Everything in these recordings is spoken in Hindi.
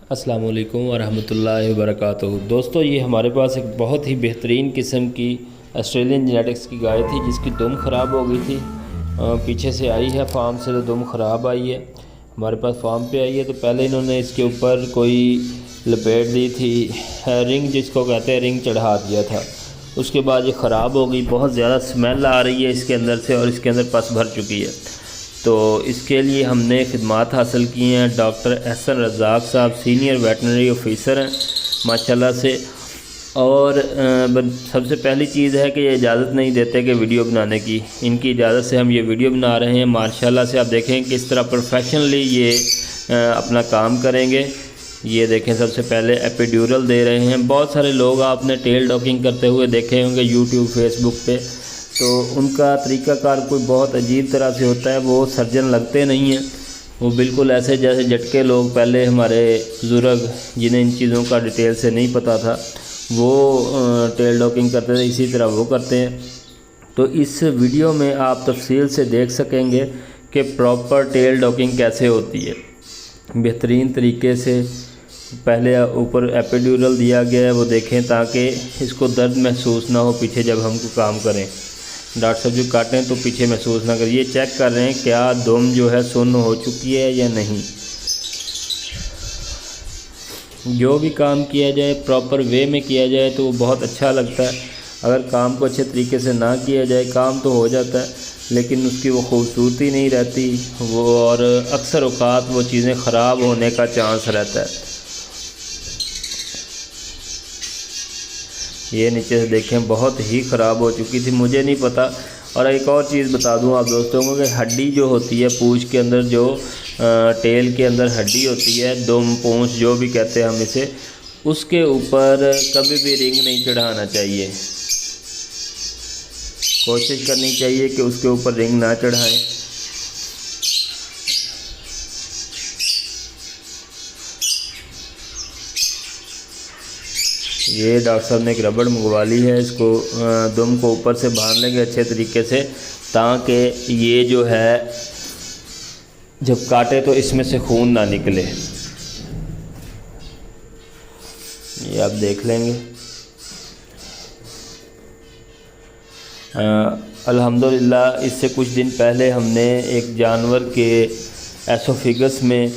अस्सलाम वालेकुम वरहमतुल्लाहि वबरकातुहू। दोस्तों, ये हमारे पास एक बहुत ही बेहतरीन किस्म की ऑस्ट्रेलियन जेनेटिक्स की गाय थी जिसकी दुम ख़राब हो गई थी। पीछे से आई है फार्म से, तो दुम ख़राब आई है, हमारे पास फार्म पे आई है। तो पहले इन्होंने इसके ऊपर कोई लपेट दी थी, रिंग जिसको कहते हैं, रिंग चढ़ा दिया था। उसके बाद ये ख़राब हो गई, बहुत ज़्यादा स्मेल आ रही है इसके अंदर से और इसके अंदर पस भर चुकी है। तो इसके लिए हमने खिदमात हासिल की हैं। डॉक्टर एहसन रज़ाक साहब सीनियर वेटनरी ऑफिसर हैं माशाल्लाह से। और सबसे पहली चीज़ है कि ये इजाज़त नहीं देते कि वीडियो बनाने की। इनकी इजाज़त से हम ये वीडियो बना रहे हैं। माशाल्लाह से आप देखें किस तरह प्रोफेशनली ये अपना काम करेंगे। ये देखें, सबसे पहले एपिड्यूरल दे रहे हैं। बहुत सारे लोग आपने टेल डॉकिंग करते हुए देखे होंगे यूट्यूब फेसबुक पे, तो उनका तरीक़ाकार कोई बहुत अजीब तरह से होता है। वो सर्जन लगते नहीं हैं, वो बिल्कुल ऐसे जैसे झटके लोग पहले हमारे बुज़ुर्ग जिन्हें इन चीज़ों का डिटेल से नहीं पता था वो टेल डॉकिंग करते थे, इसी तरह वो करते हैं। तो इस वीडियो में आप तफसील से देख सकेंगे कि प्रॉपर टेल डॉकिंग कैसे होती है बेहतरीन तरीके से। पहले ऊपर एपिड्यूरल दिया गया है, वो देखें, ताकि इसको दर्द महसूस ना हो पीछे जब हम को काम करें। डॉक्टर साहब जो काटें तो पीछे महसूस ना करें। ये चेक कर रहे हैं क्या दुम जो है सुन्न हो चुकी है या नहीं। जो भी काम किया जाए प्रॉपर वे में किया जाए तो वो बहुत अच्छा लगता है। अगर काम को अच्छे तरीके से ना किया जाए, काम तो हो जाता है लेकिन उसकी वो खूबसूरती नहीं रहती वो, और अक्सर औक़ात वो चीज़ें ख़राब होने का चांस रहता है। ये नीचे से देखें बहुत ही ख़राब हो चुकी थी, मुझे नहीं पता। और एक और चीज़ बता दूं आप दोस्तों को कि हड्डी जो होती है पूंछ के अंदर, जो टेल के अंदर हड्डी होती है, दुम पूंछ जो भी कहते हैं हम इसे, उसके ऊपर कभी भी रिंग नहीं चढ़ाना चाहिए। कोशिश करनी चाहिए कि उसके ऊपर रिंग ना चढ़ाएं। ये डॉक्टर साहब ने एक रबड़ मंगवा ली है, इसको दुम को ऊपर से बांध लेंगे अच्छे तरीके से, ताकि ये जो है जब काटे तो इसमें से खून ना निकले। ये आप देख लेंगे। अल्हम्दुलिल्लाह इससे कुछ दिन पहले हमने एक जानवर के एसोफिगस में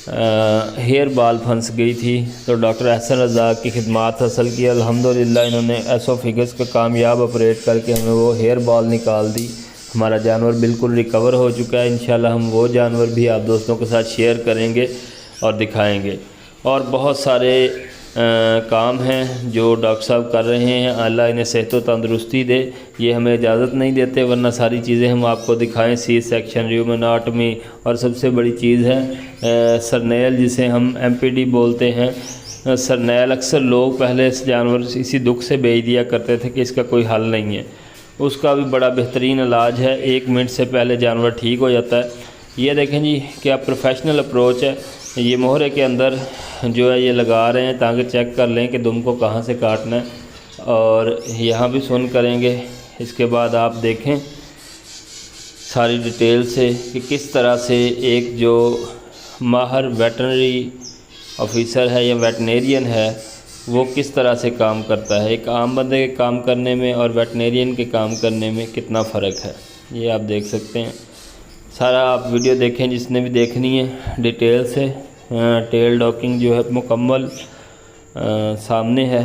हेयर बाल फंस गई थी, तो डॉक्टर एहसन रज़ाक की खिदमात हासिल की। अल्हम्दुलिल्लाह इन्होंने एसोफिगस का कामयाब ऑपरेट करके हमें वो हेयर बाल निकाल दी। हमारा जानवर बिल्कुल रिकवर हो चुका है। इंशाल्लाह हम वो जानवर भी आप दोस्तों के साथ शेयर करेंगे और दिखाएंगे। और बहुत सारे काम हैं जो डॉक्टर साहब कर रहे हैं, अल्लाह इन्हें सेहत व तंदरुस्ती दे। ये हमें इजाज़त नहीं देते, वरना सारी चीज़ें हम आपको दिखाएं, सी सेक्शन, र्यूमेनाटमी, और सबसे बड़ी चीज़ है सरनेल, जिसे हम MPD बोलते हैं। सरनेल अक्सर लोग पहले इस जानवर इसी दुख से बेच दिया करते थे कि इसका कोई हल नहीं है। उसका भी बड़ा बेहतरीन इलाज है, 1 मिनट से पहले जानवर ठीक हो जाता है। ये देखें जी क्या प्रोफेशनल अप्रोच है। ये मोहरे के अंदर जो है ये लगा रहे हैं ताकि चेक कर लें कि दुम को कहाँ से काटना है, और यहाँ भी सुन करेंगे। इसके बाद आप देखें सारी डिटेल से कि किस तरह से एक जो माहिर वेटनरी ऑफिसर है या वेटनेरियन है वो किस तरह से काम करता है। एक आम बंदे के काम करने में और वेटनेरियन के काम करने में कितना फ़र्क है, ये आप देख सकते हैं। सारा आप वीडियो देखें जिसने भी देखनी है डिटेल से। टेल डॉकिंग जो है मुकम्मल सामने है।